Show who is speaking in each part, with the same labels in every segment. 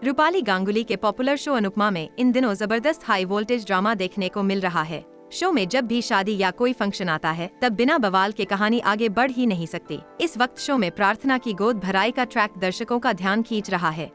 Speaker 1: रूपाली गांगुली के popular show Anupama में इन दिनों जबरदस्त हाई वोल्टेज ड्रामा देखने को मिल रहा है। शो में जब भी शादी या कोई फंक्शन आता है तब बिना बवाल के कहानी आगे बढ़ ही नहीं सकती। इस वक्त शो में प्रार्थना की गोद भराई का ट्रैक दर्शकों का ध्यान खींच रहा है।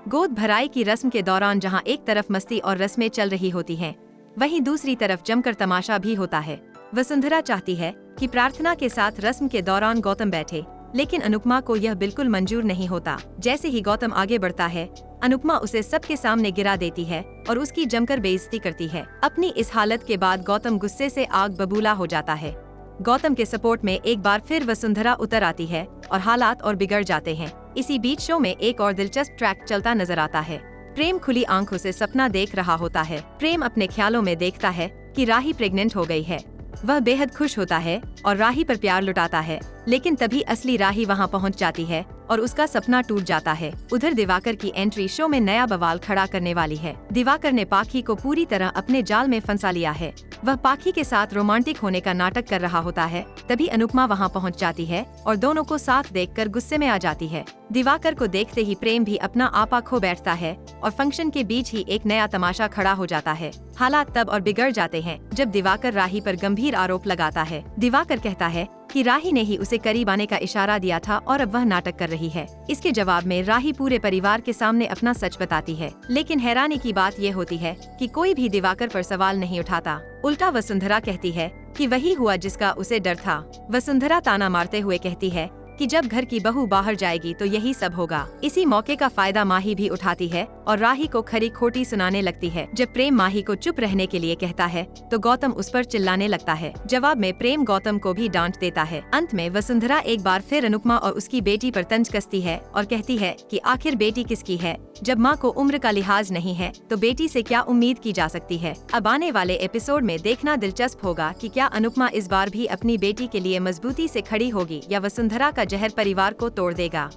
Speaker 1: गोद भराई की रस्म के दौरान जहां एक तरफ मस्ती और रस्में चल रही होती हैं, वहीं दूसरी तरफ जमकर तमाशा भी होता है। वसुंधरा चाहती है कि प्रार्थना के साथ रस्म के दौरान गौतम बैठे, लेकिन अनुपमा को यह बिल्कुल मंजूर नहीं होता। जैसे ही गौतम आगे बढ़ता है, अनुपमा उसे सबके सामने गिरा देती है और उसकी जमकर बेइज्जती करती है। अपनी इस हालत के बाद गौतम गुस्से से आग बबूला हो जाता है। गौतम के सपोर्ट में एक बार फिर वसुंधरा उतर आती है और हालात और बिगड़ जाते हैं। इसी बीच शो में एक और दिलचस्प ट्रैक चलता नजर आता है। प्रेम खुली आंखों से सपना देख रहा होता है। प्रेम अपने ख्यालों में देखता है कि राही प्रेग्नेंट हो गई है। वह बेहद खुश होता है और राही पर प्यार लुटाता है, लेकिन तभी असली राही वहां पहुंच जाती है और उसका सपना टूट जाता है। उधर दिवाकर की एंट्री शो में नया बवाल खड़ा करने वाली है। दिवाकर ने पाखी को पूरी तरह अपने जाल में फंसा लिया है। वह पाखी के साथ रोमांटिक होने का नाटक कर रहा होता है। तभी अनुपमा वहां पहुंच जाती है और दोनों को साथ देखकर गुस्से में आ जाती है। दिवाकर को देखते ही प्रेम भी अपना आपा खो बैठता है और फंक्शन के बीच ही एक नया तमाशा खड़ा हो जाता है। हालात तब और बिगड़ जाते हैं जब दिवाकर राही पर गंभीर आरोप लगाता है। दिवाकर कहता है कि राही ने ही उसे करीब आने का इशारा दिया था और अब वह नाटक कर रही है। इसके जवाब में राही पूरे परिवार के सामने अपना सच बताती है, लेकिन हैरानी की बात ये होती है कि कोई भी दिवाकर पर सवाल नहीं उठाता। उल्टा वसुंधरा कहती है कि वही हुआ जिसका उसे डर था। वसुंधरा ताना मारते हुए कहती है कि जब घर की बहू बाहर जाएगी तो यही सब होगा। इसी मौके का फायदा माही भी उठाती है और राही को खरी खोटी सुनाने लगती है। जब प्रेम माही को चुप रहने के लिए कहता है तो गौतम उस पर चिल्लाने लगता है। जवाब में प्रेम गौतम को भी डांट देता है। अंत में वसुंधरा एक बार फिर अनुपमा और उसकी बेटी पर तंज कसती है और कहती है कि आखिर बेटी किसकी है। जब माँ को उम्र का लिहाज नहीं है तो बेटी से क्या उम्मीद की जा सकती है। अब आने वाले एपिसोड में देखना दिलचस्प होगा कि क्या अनुपमा इस बार भी अपनी बेटी के लिए मजबूती से खड़ी होगी या वसुंधरा का जहर परिवार को तोड़ देगा।